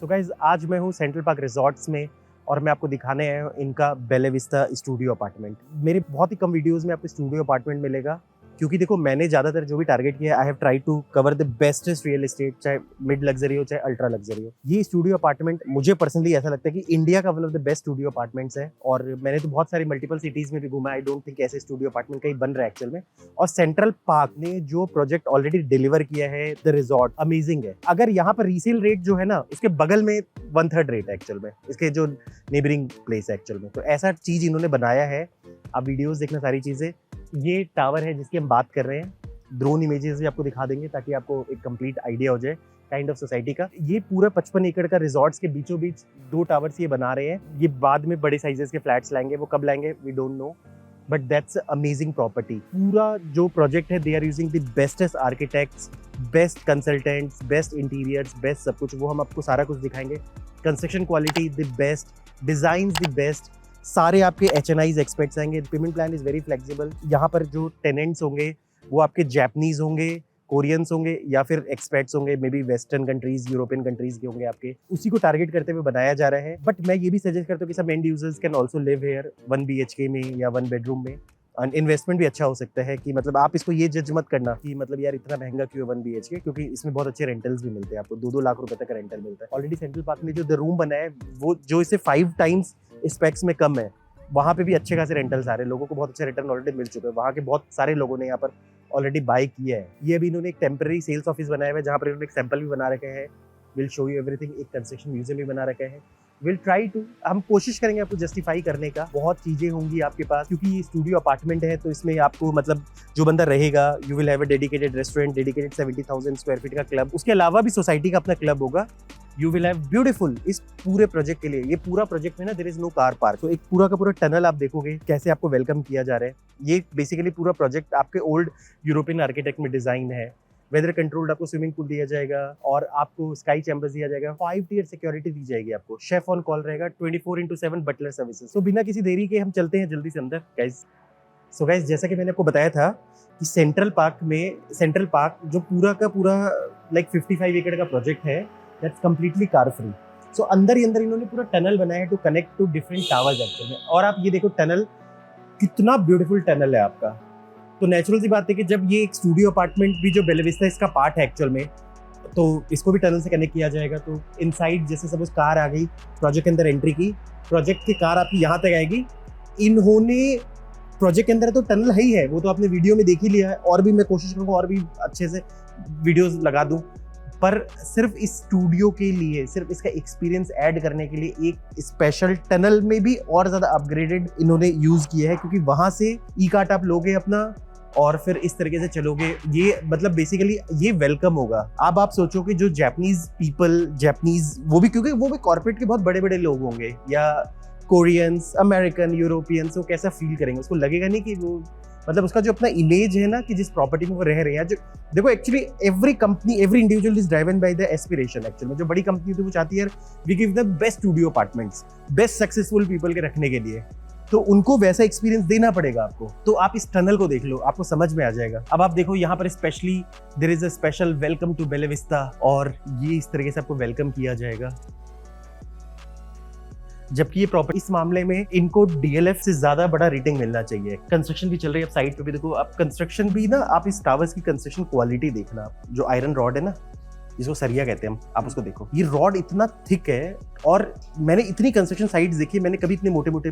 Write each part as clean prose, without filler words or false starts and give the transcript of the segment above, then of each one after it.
So guys आज मैं हूँ सेंट्रल पार्क रिजॉर्ट्स में और मैं आपको दिखाने आया हूँ इनका बेला विस्टा स्टूडियो अपार्टमेंट। मेरे बहुत ही कम वीडियोस में आपको स्टूडियो अपार्टमेंट मिलेगा, क्योंकि देखो मैंने ज़्यादातर जो भी टारगेट किया है, I have try to cover the bestest real estate, चाहे मिड लग्जरी हो चाहे अल्ट्रा लग्जरी हो। ये स्टूडियो अपार्टमेंट मुझे पर्सनली ऐसा लगता है कि इंडिया का one of the best studio apartments है। और मैंने तो बहुत सारी मल्टीपल सिटीज़ में भी घूमा, आई डोंट थिंक ऐसे स्टूडियो अपार्टमेंट कहीं बन रहा है एक्चुअल में। और सेंट्रल पार्क ने जो प्रोजेक्ट ऑलरेडी डिलीवर किया है, द रिजॉर्ट अमेजिंग है। अगर यहाँ पर रीसेल रेट जो है ना, उसके बगल में 1/3 रेट है एक्चुअल में, इसके जो नेबरिंग प्लेस है एक्चुअल में। तो ऐसा चीज़ इन्होंने बनाया है। आप वीडियोज़ देखना सारी चीज़ें। ये टावर है जिसकी हम बात कर रहे हैं, ड्रोन इमेजेस भी आपको दिखा देंगे ताकि आपको एक कंप्लीट आइडिया हो जाए काइंड ऑफ सोसाइटी का। ये पूरा 55 एकड़ का रिजॉर्ट्स के बीचों बीच 2 टावर्स ये बना रहे हैं। ये बाद में बड़े साइजेस के फ्लैट्स लाएंगे, वो कब लाएंगे we don't know, but that's amazing property. पूरा जो प्रोजेक्ट है, they are using the bestest architects, best consultants, best interiors, best सब कुछ। वो हम आपको सारा कुछ दिखाएंगे। Construction quality the best, designs the best, सारे आपके HNIs एक्सपर्ट्स आएंगे। Payment plan is very flexible. यहाँ पर जो टेनेंट्स होंगे वो आपके जापानीज होंगे, कोरियंस होंगे या फिर एक्सपर्ट्स होंगे, may be western countries, European countries के होंगे आपके। उसी को टारगेट करते हुए बनाया जा रहा है। बट मैं ये भी सजेस्ट करता हूँ कि सब and users can also live here 1 BHK में या 1 बेडरूम में। इन्वेस्टमेंट भी अच्छा हो सकता है कि मतलब आप इसको ये जज मत करना कि मतलब यार इतना महंगा क्यों 1 BHK, क्योंकि इसमें बहुत अच्छे रेंटल्स भी मिलते हैं आपको। 2-2 लाख रुपए तक का रेंटल मिलता है। ऑलरेडी सेंट्रल पार्क ने जो द रूम बनाया है वो जो इसे 5 टाइम्स स्पेक्स में कम है, वहाँ पे भी अच्छे खासे रेंटल्स आ रहे हैं। लोगों को बहुत अच्छे रिटर्न ऑलरेडी मिल चुके हैं। वहाँ के बहुत सारे लोगों ने यहाँ पर ऑलरेडी बाय किया है। ये अभी इन्होंने एक टेम्पररी सेल्स ऑफिस बनाया हुआ है जहाँ पर इन्होंने एक सैंपल भी बना रखे हैं। Will show you everything. एक कंस्ट्रक्शन म्यूजियम भी बना रखा है। विल ट्राई टू, हम कोशिश करेंगे आपको जस्टिफाई करने का। बहुत चीजें होंगी आपके पास, क्योंकि ये स्टूडियो अपार्टमेंट है तो इसमें आपको मतलब जो बंदा रहेगा, you will have a dedicated restaurant, dedicated 70,000 square feet का क्लब। उसके अलावा भी सोसाइटी का अपना क्लब होगा। You will have beautiful. इस पूरे प्रोजेक्ट के लिए, ये पूरा प्रोजेक्ट में ना there is no car park. तो एक पूरा का पूरा टनल आप देखोगे कैसे आपको वेलकम किया जा रहा है। ये बेसिकली पूरा प्रोजेक्ट आपके ओल्ड यूरोपियन आर्किटेक्ट में डिजाइन है। वेदर कंट्रोल्ड आपको स्विमिंग पूल दिया जाएगा और आपको स्काई चैम्बर्स दिया जाएगा। 5 टियर सिक्योरिटी दी जाएगी आपको। शेफ ऑन कॉल रहेगा, 24/7 बटलर सर्विसेज। तो बिना किसी देरी के हम चलते हैं जल्दी से अंदर गाइस। सो गाइस, जैसा कि मैंने आपको बताया था कि सेंट्रल पार्क जो पूरा का पूरा लाइक 55 एकड़ का प्रोजेक्ट है, that's completely car free. So अंदर ही अंदर इन्होंने पूरा टनल बनाया है to connect to different towers actual में। और आप ये देखो टनल, कितना ब्यूटीफुल टनल है आपका। तो नेचुरल सी बात है कि जब ये एक स्टूडियो अपार्टमेंट भी जो बेला विस्टा इसका पार्ट है एक्चुअल में, तो इसको भी टनल से कनेक्ट किया जाएगा। तो इनसाइड जैसे सपोज कार आ गई, प्रोजेक्ट के अंदर एंट्री की, प्रोजेक्ट की कार आपकी यहाँ तक आएगी। इन्होंने प्रोजेक्ट के अंदर तो टनल है ही है, वो तो आपने वीडियो में देख ही लिया है। और भी मैं कोशिश करूँगा और भी अच्छे से वीडियोज लगा दूँ, पर सिर्फ इस स्टूडियो के लिए, सिर्फ इसका एक्सपीरियंस ऐड करने के लिए एक स्पेशल टनल में भी और ज़्यादा अपग्रेडेड इन्होंने यूज़ किया है। क्योंकि वहाँ से ई कार्ट आप लोगे अपना और फिर इस तरीके से चलोगे। ये मतलब बेसिकली ये वेलकम होगा। अब आप सोचो कि जो जापानीज वो भी, क्योंकि वो भी कॉर्पोरेट के बहुत बड़े बड़े लोग होंगे, या कोरियंस, अमेरिकन, यूरोपियंस, वो कैसा फील करेंगे। उसको लगेगा नहीं कि वो मतलब उसका जो अपना इमेज है ना कि जिस प्रॉपर्टी में वो रह रहे हैं। जो देखो actually every company, every individual is driven by the aspiration. Actual में जो बड़ी कंपनी होती है वो चाहती है we give the best studio apartments, best successful people के रखने के लिए। तो उनको वैसा एक्सपीरियंस देना पड़ेगा आपको। तो आप इस टनल को देख लो, आपको समझ में आ जाएगा। अब आप देखो यहाँ पर specially there is a special welcome to Bella Vista, और ये इस तरीके से आपको वेलकम किया जाएगा। जबकि ये प्रॉपर्टी इस मामले में इनको DLF से ज्यादा बड़ा रेटिंग मिलना चाहिए। कंस्ट्रक्शन भी चल रही है, अब साइड पे भी देखो आप कंस्ट्रक्शन भी ना, आप इस टावर्स की कंस्ट्रक्शन क्वालिटी देखना। जो आयरन रॉड है ना, जिसको सरिया कहते हैं हम, आप उसको देखो। ये रॉड इतना थिक है, और मैंने इतनी कंस्ट्रक्शन साइट्स देखी, मैंने कभी इतने मोटे मोटे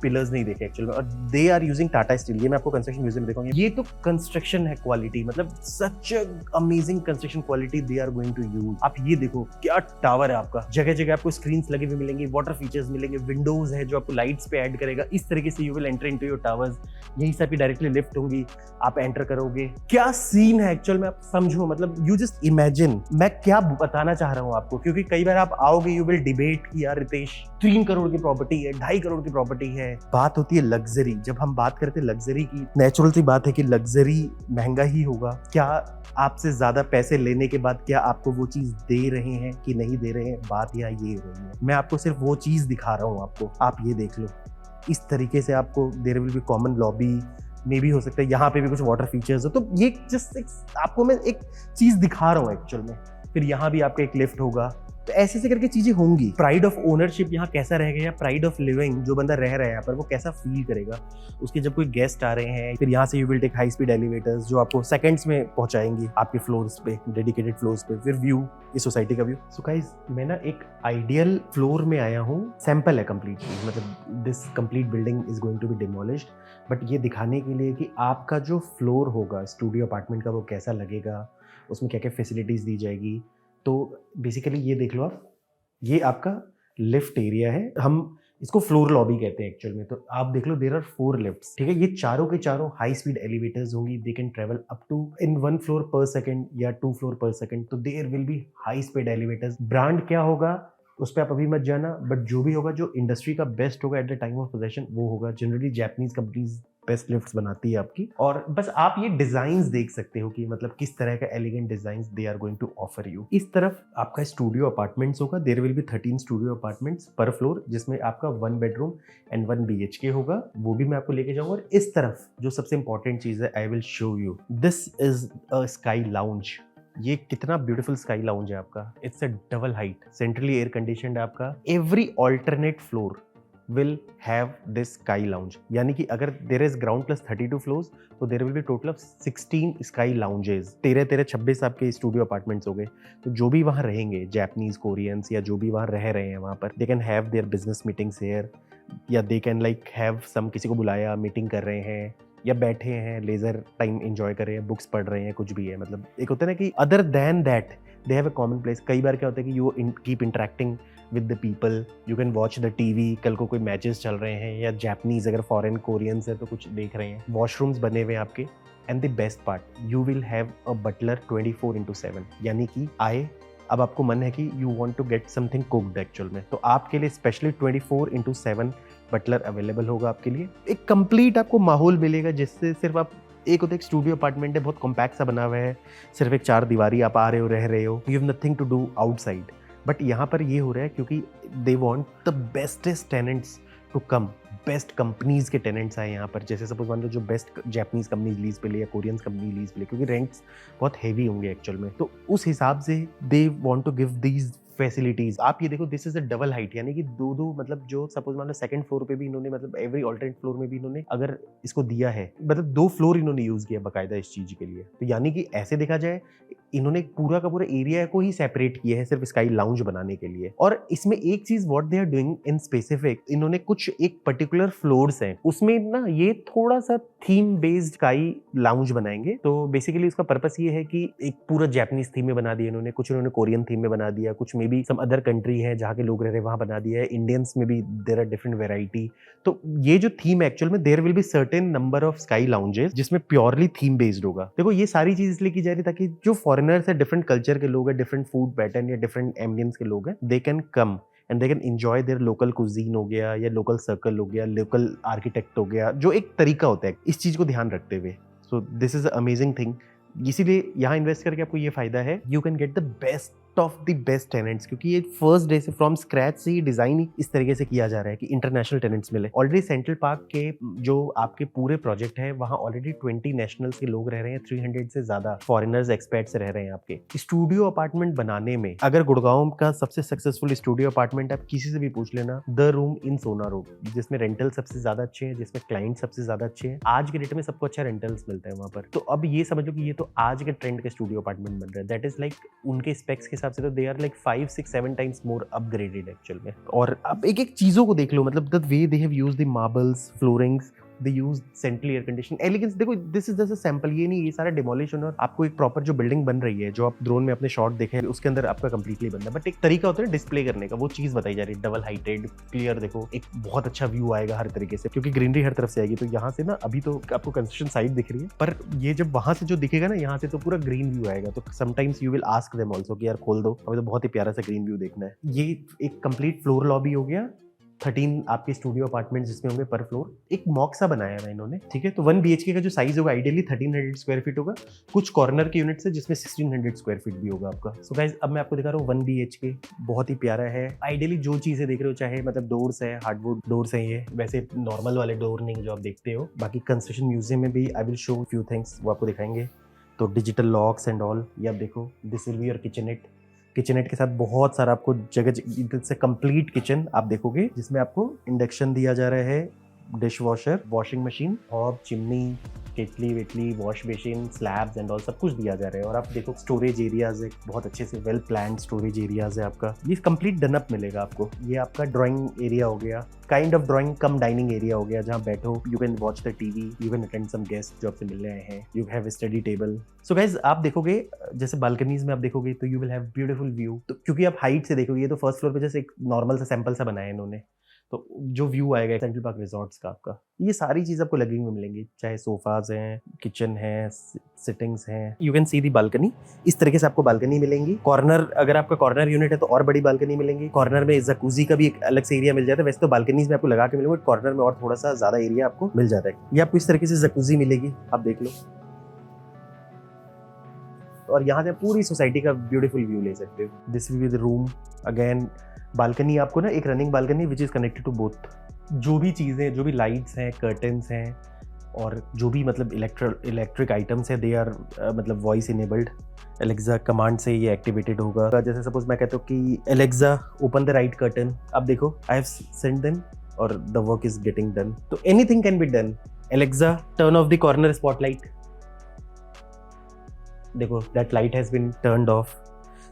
पिलर्स नहीं देखे एक्चुअल में। और they are using Tata steel. ये मैं आपको कंस्ट्रक्शन म्यूजियम में देखूंगी। ये तो कंस्ट्रक्शन है क्वालिटी, मतलब such amazing construction quality they are going to use. आप ये देखो क्या टावर है आपका। जगह जगह आपको स्क्रीन्स लगे हुए मिलेंगे, वाटर फीचर्स मिलेंगे, विंडोज है जो आपको लाइट्स पे ऐड करेगा। इस तरीके से you will enter into your towers. यहीं से आपकी डायरेक्टली लिफ्ट होगी, आप एंटर करोगे। क्या सीन है एक्चुअल में, आप समझो। मतलब यू जस्ट इमेजिन मैं क्या बताना चाह रहा हूँ आपको। क्योंकि कई बार आप आओगे, यू विल डिबेट कि यार रितेश 3 करोड़ की प्रॉपर्टी है, 2.5 करोड़ की प्रॉपर्टी है। बात होती है लग्जरी। जब हम बात करते हैं लग्जरी की, नेचुरल सी बात है कि लग्जरी महंगा ही होगा। क्या आपसे ज्यादा पैसे लेने के बाद क्या आपको वो चीज दे रहे हैं कि नहीं दे रहे हैं, बात यहाँ ये हो रही है। मैं आपको सिर्फ वो चीज दिखा रहा हूँ आपको। आप ये देख लो, इस तरीके से आपको there will be common lobby, मे भी हो सकता है यहाँ पे भी कुछ वाटर फीचर्स हो। तो ये जस्ट आपको मैं एक चीज दिखा रहा हूँ एक्चुअल में। फिर यहाँ भी आपका एक लिफ्ट होगा, तो ऐसे ऐसे करके चीजें होंगी। प्राइड ऑफ ओनरशिप यहाँ कैसा रहेगा, या प्राइड ऑफ लिविंग जो बंदा रह रहा है यहाँ पर वो कैसा फील करेगा उसके जब कोई गेस्ट आ रहे हैं। फिर यहाँ से you will take high speed elevators जो आपको सेकंड्स में पहुंचाएंगी आपके फ्लोर्स पे, डेडिकेटेड फ्लोर्स पे। फिर व्यू, इस सोसाइटी का व्यू। सो गाइस मैं ना एक आइडियल फ्लोर में आया हूँ, सैंपल है कंप्लीटली, मतलब this complete building is going to be demolished, but ये दिखाने के लिए कि आपका जो फ्लोर होगा स्टूडियो अपार्टमेंट का वो कैसा लगेगा, उसमें क्या क्या फैसिलिटीज़ दी जाएगी। तो बेसिकली ये देख लो आप, ये आपका लिफ्ट एरिया है, हम इसको फ्लोर लॉबी कहते हैं एक्चुअल में। तो आप देख लो देयर आर 4 लिफ्ट्स, ठीक है। ये चारों के चारों हाई स्पीड एलिवेटर्स होंगी, they can travel up to in 1 floor पर सेकंड या 2 फ्लोर पर सेकंड। तो there will be high speed elevators. Brand क्या होगा उस पर आप अभी मत जाना, बट जो भी होगा, जो इंडस्ट्री का बेस्ट होगा at the time of possession वो होगा। Generally Japanese companies best lifts बनाती है आपकी। और बस आप ये डिजाइन्स देख सकते हो कि मतलब किस तरह का elegant designs they are going to offer you. इस तरफ आपका स्टूडियो अपार्टमेंट्स होगा, there will be 13 studio apartments per floor, जिसमें आपका 1 बेडरूम एंड 1 BHK होगा, वो भी मैं आपको लेके जाऊंगा। और इस तरफ जो सबसे इंपॉर्टेंट चीज है, I will show you, this is a sky lounge. ये कितना ब्यूटीफुल स्काई लाउंज है आपका। It's a double height, centrally air conditioned है आपका। Every alternate floor will have this sky lounge, यानी कि अगर there is ground plus 32 floors तो there will be total of 16 sky lounges। 13-26 आपके स्टूडियो अपार्टमेंट्स हो गए। तो जो भी वहाँ रहेंगे, जापानीज, कोरियंस या जो भी वहाँ रह रहे हैं वहाँ पर, they can have their business meetings here, या they can like have some, किसी को बुलाया, मीटिंग कर रहे हैं या बैठे हैं, लेजर टाइम एंजॉय कर रहे हैं, बुक्स पढ़ रहे हैं, कुछ भी है। मतलब एक होता है ना कि other than that they have a common place. कई बार क्या होता है कि you keep interacting with the people, you can watch the TV, कल को कोई मैचेस चल रहे हैं, या जापानीज अगर फॉरेन कोरियंस है तो कुछ देख रहे हैं। वॉशरूम्स बने हुए हैं आपके। And the best part, you will have a butler 24/7, यानी कि आए अब आपको मन है कि you want to get something cooked actual में, तो आपके लिए स्पेशली 24/7 बटलर अवेलेबल होगा आपके लिए। एक कंप्लीट आपको माहौल मिलेगा, जिससे सिर्फ आप, एक होता है एक स्टूडियो अपार्टमेंट है, बहुत कॉम्पैक्ट सा बना हुआ है, सिर्फ एक 4 दीवारी, आप आ रहे हो, रह रहे हो, you have nothing to do outside. But यहाँ पर ये हो रहा है क्योंकि they want the bestest tenants to come, best companies के टेनेंट्स आए यहाँ पर। जैसे सपोज मान लो जो बेस्ट जापानीज कंपनीज लीज पे ले या कोरियंस कंपनी लीज पे ले, क्योंकि रेंट्स बहुत हैवी होंगे एक्चुअल में, तो उस हिसाब से they want to give these facilities. आप ये देखो, this is a double height, यानी कि दो मतलब जो सपोज मान लो सेकंड फ्लोर पे भी इन्होंने, मतलब एवरी ऑल्टरनेट फ्लोर में भी इन्होंने अगर इसको दिया है, मतलब 2 फ्लोर इन्होंने यूज किया बकायदा इस चीज के लिए। तो यानी कि ऐसे देखा जाए इन्होंने पूरा का पूरा एरिया को ही सेपरेट किया है सिर्फ स्काई लाउंज बनाने के लिए। और इसमें एक चीज what they are doing in specific, इन्होंने कुछ एक पर्टिकुलर फ्लोर्स हैं उसमें ना ये थोड़ा सा थीम बेस्ड स्काई लाउंज बनाएंगे। तो बेसिकली उसका पर्पस ये है कि एक पूरा जापानीज थीम में बना दिया इन्होंने, कुछ इन्होंने कोरियन थीम में बना दिया, कुछ may be some other country है जहाँ के लोग रह रहे हैं वहां बना दिया है, इंडियंस में भी देयर आर डिफरेंट वेराइटी। तो ये जो थीम एक्चुअल में, there will be certain number of sky lounges जिसमें प्योरली थीम बेस्ड होगा। देखो ये सारी चीज इसलिए की जा रही है ताकि जो फॉरेनर्स है, डिफरेंट कल्चर के लोग हैं, डिफरेंट फूड पैटर्न या डिफरेंट एम्बियंस के लोग हैं, they can come and they can enjoy their local cuisine हो गया, या लोकल सर्कल हो गया, लोकल आर्किटेक्ट हो गया, जो एक तरीका होता है इस चीज को ध्यान रखते हुए। So this is amazing thing. इसीलिए यहाँ इन्वेस्ट करके आपको ये फायदा है, you can get the best of the best tenants, क्योंकि ये फर्स्ट डे से फ्रॉम स्क्रैच से ही डिजाइन ही इस तरीके से किया जा रहा है कि इंटरनेशनल टेनेंट्स मिले। ऑलरेडी सेंट्रल पार्क के जो आपके पूरे प्रोजेक्ट है वहाँ ऑलरेडी 20 नेशनल्स के लोग रह रहे हैं, 300 से ज्यादा फॉरेनर्स एक्सपर्ट्स रह रहे हैं आपके। स्टूडियो अपार्टमेंट बनाने में अगर गुड़गांव का सबसे सक्सेसफुल स्टूडियो अपार्टमेंट आप किसी से भी पूछ लेना, the room in Sona road, जिसमें रेंटल सबसे ज्यादा अच्छे हैं, जिसमें क्लाइंट सबसे ज्यादा अच्छे हैं, आज के डेट में सबको अच्छा रेंटल्स मिलता है वहाँ पर। तो अब ये समझो कि ये तो आज के ट्रेंड के स्टूडियो अपार्टमेंट बन रहा है, दैट इज लाइक उनके स्पेक्स के हिसाब से तो they are like 5, 6, 7 times more upgraded actual में। और अब एक एक चीजों को देख लो, मतलब the way they have used the marbles, floorings, they use central air condition, elegance. देखो this is just a sample, ये नहीं, ये सारा डिमोलिशन और आपको एक प्रॉपर जो बिल्डिंग बन रही है, जो आप ड्रोन में अपने शॉट देखे उसके अंदर आपका कंप्लीटली बन रहा है। बट एक तरीका होता है डिस्प्ले करने का, वो चीज बताई जा रही है, डबल हाइटेड क्लियर। देखो एक बहुत अच्छा व्यू आएगा हर तरीके से, क्योंकि ग्रीनरी हर तरफ से आएगी। तो यहाँ से ना अभी तो आपको कंस्ट्रक्शन साइट दिख रही है, पर ये जब वहां से जो दिखेगा ना, यहाँ से तो पूरा ग्रीन व्यू आएगा। तो sometimes you will ask them also कि यार खोल दो, हमें तो बहुत ही प्यारा सा ग्रीन व्यू देखना है। ये एक कंप्लीट फ्लोर लॉबी हो गया, 13 आपके स्टूडियो अपार्टमेंट जिसमें होंगे पर फ्लोर। एक मॉक सा बनाया है इन्होंने, ठीक है। तो 1 BHK का जो साइज होगा आइडियली 1300 स्क्वायर फीट होगा, कुछ कॉर्नर के यूनिट्स है जिसमें 1600 स्क्वायर फीट भी होगा आपका। सो गाइस अब मैं आपको दिखा रहा हूँ 1 BHK, बहुत ही प्यारा है। आइडियली जो चीजें देख रहे हो, चाहे मतलब डोर्स है, हार्डवुड डोर्स है, ये वैसे नॉर्मल वाले डोर नहीं जो आप देखते हो। बाकी कंस्ट्रक्शन म्यूजियम में भी I will show few things, वो आपको दिखाएंगे। तो डिजिटल लॉक्स एंड ऑल, ये आप देखो, this will be your kitchenette. Kitchenette के साथ बहुत सारा आपको जगह से कंप्लीट किचन आप देखोगे, जिसमें आपको इंडक्शन दिया जा रहा है, dishwasher, washing machine, hob, chimney, kettle वेटली, wash basin, slabs and all सब कुछ दिया जा रहा है। और आप देखो स्टोरेज एरियाज है, बहुत अच्छे से वेल प्लान्ड स्टोरेज एरियाज है आपका। ये कंप्लीट डनअप मिलेगा आपको। ये आपका ड्राइंग एरिया हो गया, kind of drawing cum dining area हो गया, जहाँ बैठो, you can watch the TV, you can attend some guest जो आपसे मिलने आए हैं, you have study table. So guys आप देखोगे जैसे बालकनीज में आप देखोगे तो you will have beautiful view. तो क्योंकि आप हाइट से देखोगे, ये तो फर्स्ट फ्लोर पे जैसे एक नॉर्मल सा सैंपल सा बनाया है इन्होंने, तो जो व्यू आएगा सेंट्रल पार्क रिजॉर्ट्स का आपका, ये सारी चीज़ आपको लिविंग में मिलेंगी, चाहे सोफाज हैं, किचन है, सिटिंग्स हैं। You can C the balcony, इस तरीके से आपको बालकनी मिलेंगी। कॉर्नर, अगर आपका कॉर्नर यूनिट है तो और बड़ी बालकनी मिलेंगी। कॉर्नर में जकूजी का भी एक अलग से एरिया मिल जाता है। वैसे तो बालकनीज में आपको लगा के मिलेगा, कॉर्नर में और थोड़ा सा ज्यादा एरिया आपको मिल जाता है। ये आपको इस तरीके से जकूजी मिलेगी, आप देख लो। और यहाँ से पूरी सोसाइटी का ब्यूटीफुल व्यू ले सकते हो। This will be the room. Again balcony आपको ना एक running balcony which is connected to both. जो भी चीज़ें, जो भी लाइट्स हैं, कर्टन्स हैं, और जो भी मतलब इलेक्ट्रिक आइटम्स है, दे आर मतलब वॉइस इनेबल्ड। एलेक्सा कमांड से ये एक्टिवेटेड होगा। जैसे सपोज मैं कहता हूँ कि Alexa open the right curtain, अब देखो आई हैव सेंट देम और the work is getting done. तो anything can be done. Alexa turn off the corner spotlight, देखो that light has been turned off.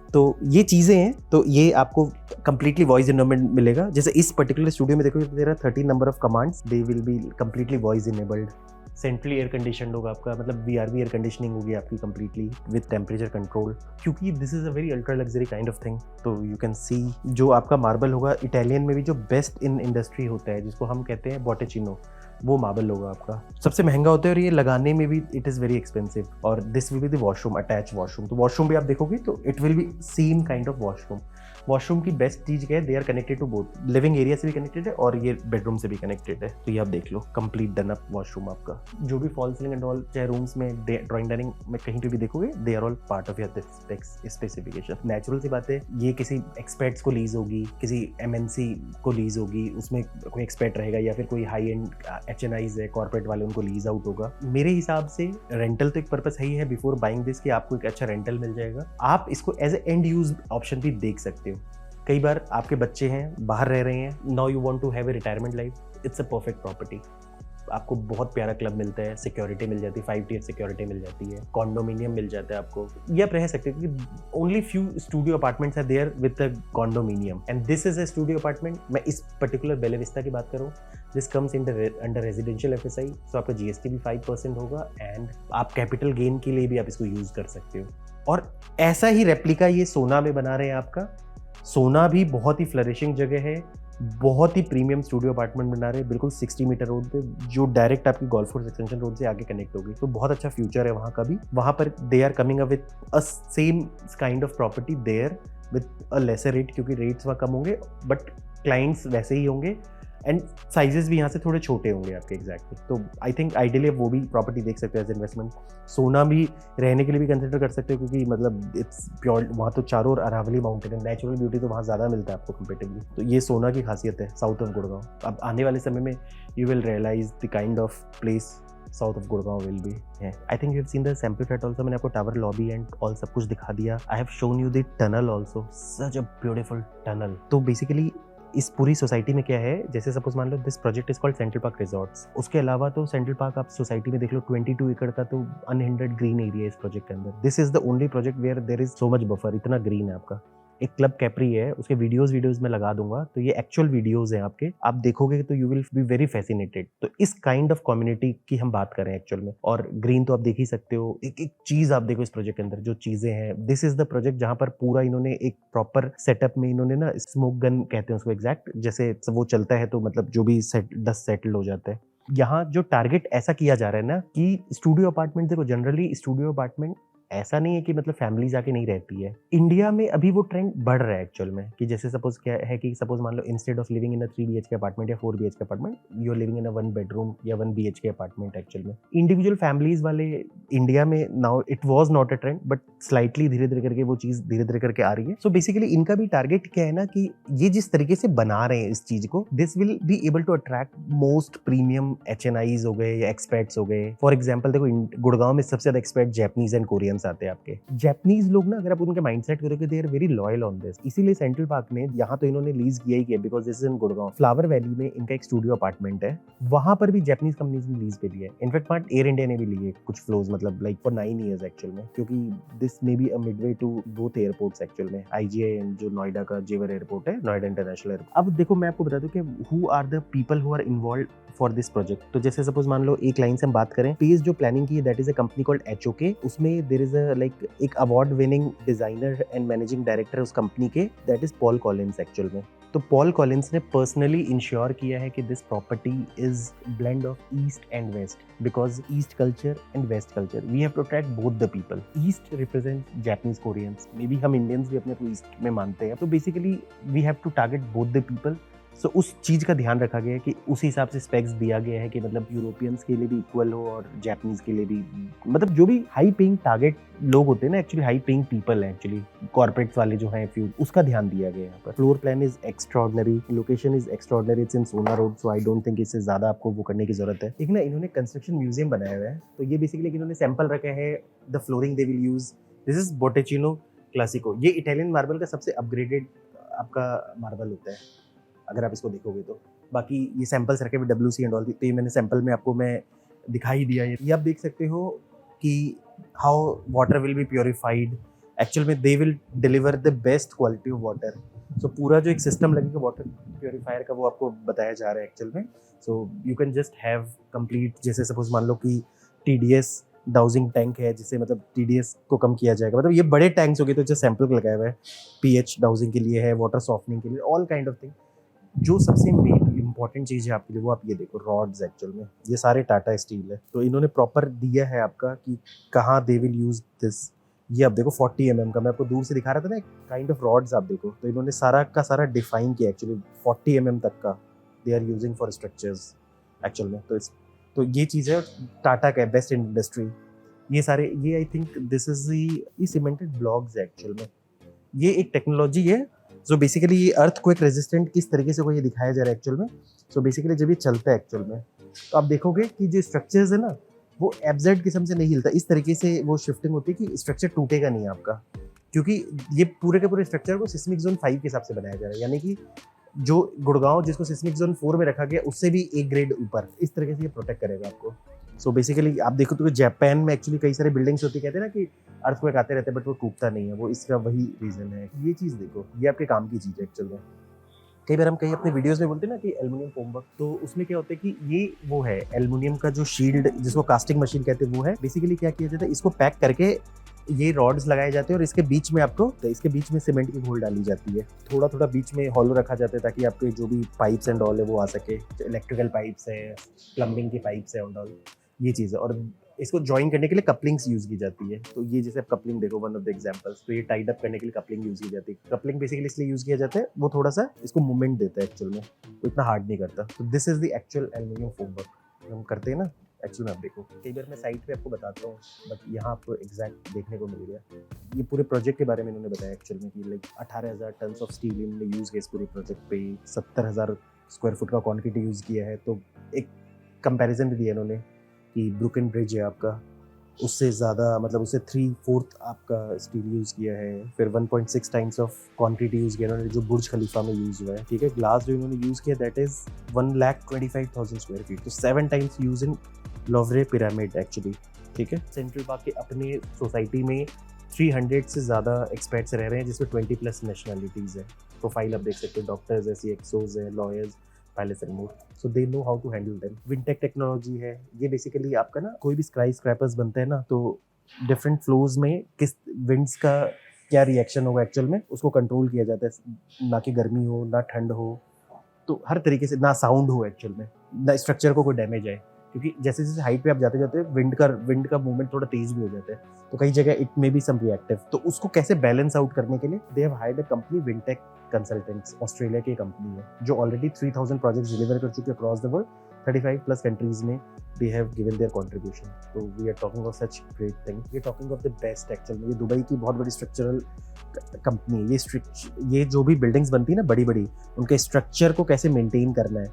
तो ये चीज़ें हैं, तो ये आपको कंप्लीटली वॉइस इनेबल्ड मिलेगा। जैसे इस पर्टिकुलर स्टूडियो में देखो तेरा 13 number of commands, they will be completely voice enabled. Centrally air conditioned होगा आपका, मतलब VRV एयर कंडीशनिंग होगी आपकी कंप्लीटली विद टेम्परेचर कंट्रोल, क्योंकि this is a very ultra luxury kind of thing. तो यू कैन सी जो आपका मार्बल होगा, इटालियन में भी जो बेस्ट इन इंडस्ट्री होता है, जिसको हम कहते हैं बॉटेचिनो, वो मार्बल होगा आपका। सबसे महंगा होता है और ये लगाने में भी इट इज़ वेरी एक्सपेंसिव। और this will be the washroom, attach washroom. तो वॉशरूम भी आप देखोगे तो it will be same kind of washroom. Washroom की बेस्ट चीज़ क्या है, they are connected to both, living area से भी कनेक्टेड है और ये बेडरूम से भी कनेक्टेड है। तो ये आप देख लो कंप्लीट डन अप वॉशरूम आपका। जो भी फॉल सीलिंग एंड ऑल, चाहे रूम्स में, ड्राइंग डाइनिंग में कहीं पे भी देखोगे, they are all part of your specification. Natural सी बात है, ये किसी एक्सपर्ट्स को लीज होगी, किसी MNC को लीज होगी, उसमें कोई एक्सपर्ट रहेगा, या फिर कोई हाई एंड HNIs है, कॉर्पोरेट वाले, उनको लीज आउट होगा। मेरे हिसाब से रेंटल तो एक पर्पस है ही है बिफोर बाइंग दिस, कि आपको एक अच्छा रेंटल मिल जाएगा। आप इसको as a end use option भी देख सकते हो। कई बार आपके बच्चे हैं, बाहर रह रहे हैं, now you want to have a retirement life, it's a perfect property. आपको बहुत प्यारा क्लब मिलता है, सिक्योरिटी मिल जाती है, 5 टियर सिक्योरिटी मिल जाती है, कॉन्डोमिनियम मिल जाता है आपको, ये आप रह सकते हो। क्योंकि only few studio apartments are there with the condominium, and this is a studio apartment. मैं इस पर्टिकुलर बेला विस्टा की बात करूँ, this comes under residential FSI, so आपका GST भी 5% होगा, एंड आप कैपिटल गेन के लिए भी आप इसको यूज कर सकते हो। और ऐसा ही रेप्लिका ये सोना में बना रहे हैं आपका। सोना भी बहुत ही फ्लरिशिंग जगह है, बहुत ही प्रीमियम स्टूडियो अपार्टमेंट बना रहे हैं, बिल्कुल 60 मीटर रोड पे, जो डायरेक्ट आपकी गोल्फ कोर्स एक्सटेंशन रोड से आगे कनेक्ट होगी। तो बहुत अच्छा फ्यूचर है वहाँ का भी। वहाँ पर they are coming up with a same kind of property there with a lesser rate, क्योंकि रेट्स वहाँ कम होंगे बट क्लाइंट्स वैसे ही होंगे, एंड साइजेस भी यहाँ से थोड़े छोटे होंगे आपके एग्जैक्टली। तो आई थिंक आइडियली वो भी प्रॉपर्टी देख सकते हो एज इन्वेस्टमेंट। सोना भी रहने के लिए भी कंसिडर कर सकते हो, क्योंकि मतलब इट्स प्योर, वहाँ तो चारों ओर अरावली माउंटेन है, नेचुरल ब्यूटी तो वहाँ ज़्यादा मिलता है आपको कंपेरेटिवली। तो ये सोना की खासियत है साउथ ऑफ गुड़गांव। अब आने वाले समय में you will realise the kind of place south of Gurgaon will be है। I think you have seen the sample flat also. मैंने आपको टावर लॉबी एंड ऑल सब कुछ दिखा दिया। I have shown you the tunnel also, such a beautiful tunnel. तो basically इस पूरी सोसाइटी में क्या है, जैसे सपोज मान लो this project is called Central Park Resorts. उसके अलावा तो सेंट्रल पार्क आप सोसाइटी में देख लो, 22 एकड़ का तो अनहिंडर्ड ग्रीन एरिया है इस प्रोजेक्ट के अंदर। This is the only project where there is so much buffer, इतना ग्रीन है आपका। एक क्लब कैप्री है, उसके वीडियोस में लगा दूंगा, तो ये एक्चुअल वीडियोस हैं आपके, आप देखोगे तो you will be very fascinated. तो इस काइंड ऑफ कम्युनिटी की हम बात कर रहे हैं एक्चुअल में। और ग्रीन तो आप देख ही सकते हो, एक एक चीज आप देखो इस प्रोजेक्ट के अंदर जो चीजें हैं। दिस इज द प्रोजेक्ट जहां पर पूरा इन्होंने एक प्रॉपर सेटअप में इन्होंने ना स्मोक गन कहते हैं उसको एग्जैक्ट, जैसे वो चलता है तो मतलब जो भी डस्ट सेटल हो जाता है। यहाँ जो टारगेट ऐसा किया जा रहा है ना कि स्टूडियो अपार्टमेंट, देखो जनरली स्टूडियो अपार्टमेंट ऐसा नहीं है कि मतलब फैमिली जाके नहीं रहती है। इंडिया में अभी वो ट्रेंड बढ़ रहा है एक्चुअल में, कि जैसे सपोज क्या है कि सपोज मान लो instead of living in a 3 BHK apartment या 4 BHK apartment, you are living in a 1 bedroom या 1 BHK अपार्टमेंट। एक्चुअल में इंडिविजुअल फैमिलीज वाले इंडिया में now it was not a trend, but slightly धीरे धीरे करके वो चीज धीरे धीरे करके आ रही है। सो बेसिकली इनका भी टारगेट क्या है ना, कि ये जिस तरीके से बना रहे हैं इस चीज को, this will be able to attract most premium HNIs हो गए या एक्सपर्ट्स हो गए। फॉर एग्जाम्पल देखो गुड़गांव में सबसे ज्यादा expert Japanese and Koreans clients आते हैं आपके। जापानीज लोग ना, अगर आप उनके माइंडसेट करोगे, they are very loyal on this. इसीलिए सेंट्रल पार्क ने यहाँ तो इन्होंने लीज किया ही किया, because this is in Gurgaon. Flower valley में इनका एक स्टूडियो अपार्टमेंट है, वहां पर भी जापानीज कंपनीज ने लीज पे लिया है। इनफैक्ट पार्ट एयर इंडिया ने भी लिए कुछ फ्लोज, मतलब लाइक फॉर 9 years एक्चुअल में, क्योंकि this may be a midway to both airports actual में, IGI एंड जो नोएडा का जेवर एयरपोर्ट है, नोएडा इंटरनेशनल एयरपोर्ट। अब देखो मैं आपको बता दूं कि who are the people who are involved for this project. तो जैसे सपोज मान लो एक लाइन से हम बात करें, पेज जो प्लानिंग की है that is a company called HOK। उसमें देयर इज अ लाइक एक award winning designer and managing director उस कंपनी के, that is Paul Collins actual में। तो पॉल कॉलिंस ने पर्सनली इंश्योर किया है कि this property is blend of east and west, because east culture and west culture we have to attract both the people. East represent Japanese Koreans, may be हम Indians भी अपने को east में मानते हैं, तो basically we have to target both the people. So उस चीज़ का ध्यान रखा गया है कि उस हिसाब से स्पेक्स दिया गया है कि मतलब यूरोपियंस के लिए भी इक्वल हो और जापानीज के लिए भी, मतलब जो भी हाई पेइंग टारगेट लोग होते हैं ना, एक्चुअली हाई पेइंग पीपल है एक्चुअली, कॉर्पोरेट्स वाले जो हैं फ्यू, उसका ध्यान दिया गया है यहाँ पर। Floor plan is extraordinary, location is extraordinary, it's in Sona road, so I don't think इससे ज्यादा आपको वो करने की जरूरत है। एक ना इन्होंने कंस्ट्रक्शन म्यूजियम बनाया हुआ है, तो ये बेसिकली इन्होंने सैंपल रखे हैं, the flooring they will use, this is Botticino Classico. ये इटालियन मार्बल का सबसे अपग्रेडेड आपका मार्बल होता है अगर आप इसको देखोगे तो। बाकी ये सैंपल्स रखे हुए WC एंड ऑल, तो ये मैंने सैंपल में आपको मैं दिखा ही दिया है। ये आप देख सकते हो कि how water will be purified, actual में they will deliver the best quality of water. So पूरा जो एक सिस्टम लगेगा वाटर प्योरीफायर का वो आपको बताया जा रहा है एक्चुअल में। So you can just have complete, जैसे सपोज मान लो कि TDS डाउजिंग टैंक है, जिससे मतलब TDS को कम किया जाएगा, मतलब ये बड़े टैंक्स हो गए तो जो सैंपल लगाया हुआ है, pH डाउजिंग के लिए है, वाटर सॉफ्टनिंग के लिए, ऑल काइंड ऑफ थिंग। जो सबसे मेन इंपॉर्टेंट चीज़ है आपके लिए वो आप ये देखो, रॉड्स एक्चुअल में ये सारे टाटा स्टील है, तो इन्होंने प्रॉपर दिया है आपका कि कहाँ दे विल यूज दिस। ये आप देखो 40 mm का, मैं आपको दूर से दिखा रहा था ना काइंड ऑफ रॉड्स, आप देखो तो इन्होंने सारा का सारा डिफाइन किया एक्चुअली, 40 mm तक का they are using for structures actual में। तो ये चीज़ है टाटा का, बेस्ट इन इंडस्ट्री। ये सारे, ये आई थिंक दिस इज ये सीमेंटेड ब्लॉक्स एक्चुअल में, ये एक टेक्नोलॉजी है। सो बेसिकली ये अर्थक्वेक रेजिस्टेंट किस तरीके से को ये दिखाया जा रहा है एक्चुअल में। सो बेसिकली जब ये चलता है एक्चुअल में, तो आप देखोगे कि जो स्ट्रक्चर्स है ना वो एब्जर्ड किस्म से नहीं हिलता, इस तरीके से वो शिफ्टिंग होती है कि स्ट्रक्चर टूटेगा नहीं आपका, क्योंकि ये पूरे के पूरे स्ट्रक्चर को सिस्मिक जोन 5 के हिसाब से बनाया जा रहा है, यानी कि जो गुड़गांव जिसको सिस्मिक जोन 4 में रखा गया उससे भी एक ग्रेड ऊपर, इस तरीके से ये प्रोटेक्ट करेगा आपको। सो बेसिकली आप देखो तो जापान में एक्चुअली कई सारे बिल्डिंग्स होती कहते हैं ना कि अर्थक्वेक आते रहते हैं बट वो टूटता नहीं है, वो इसका वही रीजन है। ये चीज़ देखो, ये आपके काम की चीज़ है एक्चुअल में। कई बार हम कहीं अपने वीडियोस में बोलते हैं ना कि एल्युमिनियम फोमवर्क, तो उसमें क्या होता है कि ये वो है एल्युमिनियम का जो शील्ड जिसको कास्टिंग मशीन कहते हैं वो है। बेसिकली क्या किया जाता है, इसको पैक करके ये रॉड्स लगाए जाते हैं और इसके बीच में आपको, तो इसके बीच में सीमेंट की घोल डाली जाती है, थोड़ा थोड़ा बीच में हॉलो रखा जाता है ताकि आपके जो भी पाइप्स एंड ऑल है वो आ सके, इलेक्ट्रिकल पाइप्स है, प्लम्बिंग के पाइप्स है एंड ऑल, ये चीज़ है। और इसको ज्वाइन करने के लिए कपलिंग्स यूज की जाती है, तो ये जैसे आप कपलिंग देखो वन ऑफ द एग्जांपल्स, तो ये टाइड अप करने के लिए कपलिंग यूज की जाती है। कपलिंग बेसिकली इसलिए यूज किया जाता है, वो थोड़ा सा इसको मूवमेंट देता है एक्चुअल में, तो इतना हार्ड नहीं करता। तो this is the actual aluminium formwork हम करते हैं ना एक्चुअल में। आप देखो कई बार मैं साइट पे आपको बताता हूँ बट यहाँ आपको एग्जैक्ट देखने को मिल गया। ये पूरे प्रोजेक्ट के बारे में इन्होंने बताया एक्चुअल में कि लाइक 18,000 टन ऑफ स्टील इन्होंने यूज किया इस पूरे प्रोजेक्ट पे, 70,000 स्क्वायर फुट का क्वान्टिटी यूज किया है। तो एक कंपेरिजन भी दिया इन्होंने कि ब्रुकन ब्रिज है आपका, उससे ज़्यादा मतलब उससे 3/4 आपका स्टील यूज़ किया है। फिर 1.6 टाइम्स ऑफ क्वांटिटी यूज़ किया इन्होंने जो बुर्ज खलीफा में यूज़ हुआ है, ठीक है। ग्लास जो इन्होंने यूज़ किया दैट इज़ 1,25,000 स्क्वायर फीट, तो 7 times use in Louvre pyramid actually, ठीक है। सेंट्रल पार्क के अपने सोसाइटी में 300 से ज़्यादा एक्सपर्ट्स रह रहे हैं जिसमें 20+ नेशनलिटीज़ है। प्रोफाइल आप देख सकते हो, डॉक्टर्स है, CXOs है, lawyers, pilots and more, so they know how to handle them. Wintech technology है ये, बेसिकली आपका ना कोई भी स्काई स्क्रैपर्स बनते हैं ना, तो डिफरेंट फ्लोज में किस विंड्स का क्या रिएक्शन होगा एक्चुअल में उसको कंट्रोल किया जाता है, ना कि गर्मी हो ना ठंड हो, तो हर तरीके से, ना साउंड हो एक्चुअल में, ना स्ट्रक्चर को कोई डैमेज आए, क्योंकि जैसे जैसे हाइट पे आप जाते जाते विंड का मूवमेंट थोड़ा तेज भी हो जाता है, तो कई जगह it may B some reactive, तो उसको कैसे बैलेंस आउट करने के लिए they have hired a company, Wintech consultants, Australia की कंपनी है जो ऑलरेडी 3,000 प्रोजेक्ट्स डिलीवर कर चुके हैं अक्रॉस द वर्ल्ड, 35+ कंट्रीज में they have given their contribution. तो we are talking of such great thing, we are talking of the best actual में। ये दुबई की बहुत बड़ी स्ट्रक्चरल कंपनी है। ये जो भी बिल्डिंग्स बनती है ना बड़ी बड़ी, उनके स्ट्रक्चर को कैसे मेंटेन करना है,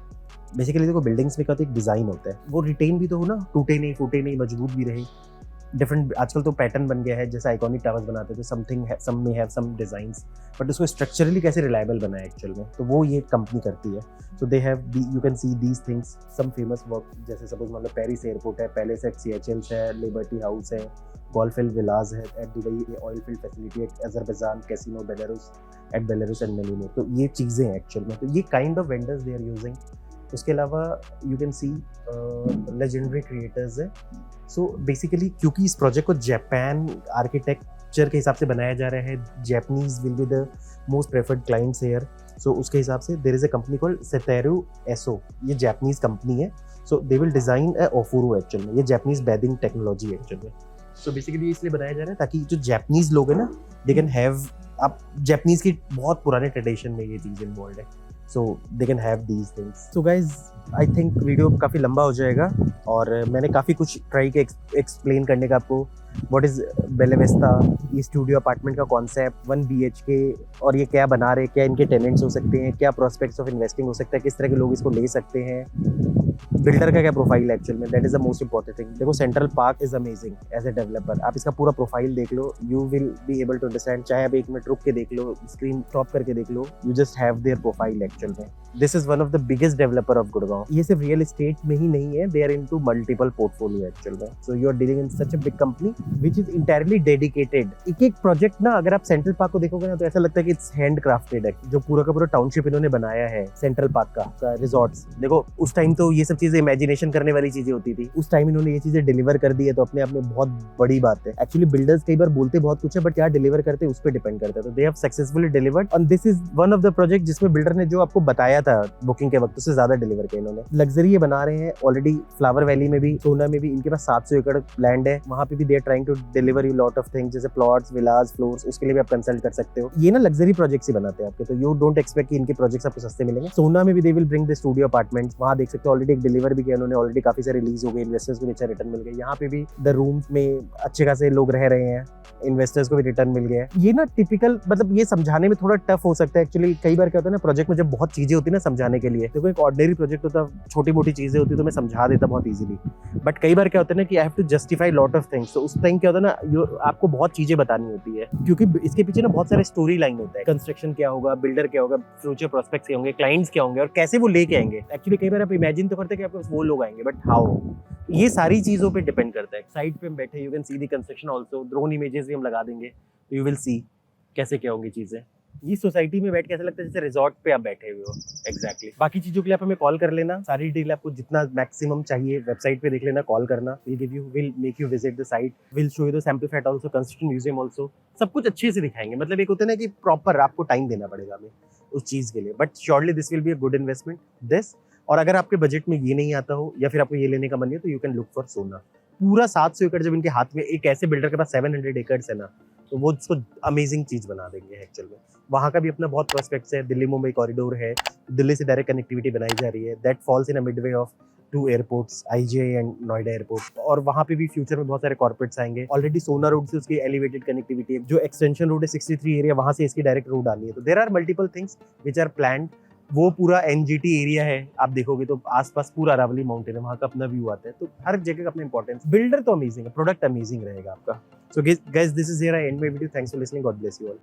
बेसिकली देखो बिल्डिंग्स में क्या होता है, एक डिज़ाइन होता है, वो रिटेन भी तो हो ना, टूटे नहीं फूटे नहीं, मजबूत भी रहे, डिफरेंट आजकल तो पैटर्न बन गया है, जैसे आइकॉनिक टावर्स बनाते थे, सम में हैव सम डिजाइंस, बट उसको स्ट्रक्चरली कैसे रिलायबल बनाए एक्चुअल में, तो वो ये कंपनी करती है। So they have you can see these things, some famous work, जैसे सपोज मान लो पेरिस एयरपोर्ट है, पैलेस एट सीएचएल्स है, लिबर्टी हाउस है, गोल्फिल विलाज है at Dubai, oil field facility at Azerbaijan, casino Belarus at Belarus and many more. तो ये चीज़ें हैं एक्चुअल में, तो ये kind of vendors they are using. उसके अलावा you can see legendary creators है। सो बेसिकली क्योंकि इस प्रोजेक्ट को जापान आर्किटेक्चर के हिसाब से बनाया जा रहा है, Japanese will be the most preferred clients here, so उसके हिसाब से there is a company called सेटेरू एसो, ये जापानीज कंपनी है। So they will design a ofuro actual में, ये जापानीज बेडिंग टेक्नोलॉजी एक्चुअल में। सो बेसिकली इसलिए बनाया जा रहा है ताकि जो जापानीज लोग हैं ना, दे कैन हैव, अब जापानीज की बहुत पुराने ट्रेडिशन में ये चीज़ इन्वॉल्व है, so they can have these things. So guys I think video काफ़ी लंबा हो जाएगा और मैंने काफ़ी कुछ ट्राई किया एक्सप्लेन करने का आपको, व्हाट इज़ बेला विस्ता, ये स्टूडियो अपार्टमेंट का कॉन्सेप्ट, 1 BHK, और ये क्या बना रहे, क्या इनके टेनेंट्स हो सकते हैं, क्या प्रोस्पेक्ट्स ऑफ इन्वेस्टिंग हो सकता है, किस तरह के लोग इसको ले सकते हैं, बिल्डर का क्या प्रोफाइल है एक्चुअल में, that is the most important thing. देखो Central Park is amazing as a developer, आप इसका पूरा प्रोफाइल देख लो, you will be able to understand, चाहे आप 1 मिनट रुक के देख लो, स्क्रीन स्टॉप करके देख लो, you just have their profile actual में। This is one of the biggest developer of Gurgaon. ये सिर्फ रियल एस्टेट में ही नहीं है, they are into multiple portfolio actual में। So you are dealing in such a big company which is entirely dedicated. एक project ना, अगर आप सेंट्रल पार्क को देखोगे ना, तो ऐसा लगता है कि इट्स हैंड क्राफ्टेड है, जो पूरा का पूरा टाउनशिप इन्होंने बनाया है सेंट्रल पार्क का रिजॉर्ट्स। देखो उस टाइम तो ये सब चीजें इमेजिनेशन करने वाली चीजें होती थी, उस टाइम इन्होंने ये चीजें डिलीवर कर दी है, तो अपने आप में बहुत बड़ी बात है। एक्चुअली बिल्डर्स कई बार बोलते बहुत कुछ है, बट क्या डिलीवर करते हैं उस पर डिपेंड करता है। तो they have successfully delivered, and this is one of the project जिसमें बिल्डर ने जो आपको बताया था बुकिंग के वक्त, उससे ज्यादा डिलीवर किया इन्होंने। लग्जरी ये बना रहे हैं ऑलरेडी, फ्लावर वैली में भी, सोना में भी इनके पास 700 एकड़ लैंड है, वहां पे भी they are trying to deliver you lot of things, जैसे प्लॉट्स, विलाज, फ्लोर्स, उसके लिए भी आप कंसल्ट कर सकते हो। ये ना लग्जरी प्रोजेक्ट्स ही बनाते हैं आपके, तो यू डोंट एक्सपेक्ट कि इनके प्रोजेक्ट्स आपको सस्ते मिलेंगे। सोना में भी they will bring the studio apartments, वहां देख सकते हो ऑलरेडी एक डिलीवर भी किया उन्होंने, ऑलरेडी काफी सारे रिलीज हो गए, इन्वेस्टर्स को भी अच्छा रिटर्न मिल गया। यहाँ पे भी द रूम्स में अच्छे खासे लोग रह रहे हैं, इन्वेस्टर्स को भी रिटर्न मिल गया है। ये ना टिपिकल, मतलब ये समझाने में थोड़ा टफ हो सकता है एक्चुअली। कई बार क्या होता है ना, प्रोजेक्ट में जब बहुत चीजें होती है ना समझाने के लिए, देखो एक ऑर्डिनरी प्रोजेक्ट होता, छोटी मोटी चीजें होती तो मैं समझा देता बहुत इजीली, बट कई बार क्या होता है ना कि I have to justify lot of things. तो उस टाइम क्या होता है ना, आपको बहुत चीजें बतानी होती है, क्योंकि इसके पीछे ना बहुत सारे स्टोरी लाइन होता है, कंस्ट्रक्शन क्या होगा, बिल्डर क्या होगा, फ्यूचर प्रोस्पेक्ट्स क्या होंगे, क्लाइंट्स क्या होंगे, और कैसे वो लेके आएंगे। एक्चुअली कई बार आप इमेजिन तो करते हैं कि आपके पास वो लोग आएंगे, बट हाउ, ये सारी चीजों पे डिपेंड करता है। साइट पे हम बैठे, you can see the construction also, drone images भी हम लगा देंगे, तो यू विल सी कैसे क्या होंगी चीजें। ये सोसाइटी में बैठ के ऐसा लगता है जैसे रिजॉर्ट पे आप बैठे हुए हो एग्जैक्टली। बाकी चीजों के लिए आप हमें कॉल कर लेना, सारी डिटेल आपको जितना मैक्सिमम चाहिए वेबसाइट पे देख लेना, कॉल करना, will make you visit the site, will show you the sample flat also, construction museum also, सब कुछ अच्छे से दिखाएंगे। मतलब एक होता है ना कि प्रॉपर आपको टाइम देना पड़ेगा हमें उस चीज के लिए, but surely this will be a good investment this. और अगर आपके बजट में ये नहीं आता हो या फिर आपको ये लेने का मन नहीं है, तो यू कैन लुक फॉर सोना। पूरा 700 एकड़ जब इनके हाथ में, एक ऐसे बिल्डर के पास 700 एकर्स है ना, तो वो इसको अमेजिंग चीज बना देंगे एक्चुअल में। वहाँ का भी अपना बहुत प्रोस्पेक्ट्स है, दिल्ली मुंबई कॉरिडोर है, दिल्ली से डायरेक्ट कनेक्टिविटी बनाई जा रही है, that falls in a Midway of 2 airports, IGI and Noida airport. और वहाँ पे भी फ्यूचर में बहुत सारे कॉर्पोरेट्स आएंगे। ऑलरेडी सोना रोड से उसकी एलिवेटेड कनेक्टिविटी है, जो एक्सटेंशन रोड है 63 एरिया, वहाँ से इसकी डायरेक्ट रोड आनी है। तो there are multiple things which are planned. वो पूरा NGT एरिया है, आप देखोगे तो आसपास पूरा अरावली माउंटेन है, वहाँ का अपना व्यू आता है। तो हर जगह का अपना इंपॉर्टेंस, बिल्डर तो अमेजिंग है, प्रोडक्ट अमेजिंग रहेगा आपका। So guys, this is here I and my video. Thanks for listening, God bless you all.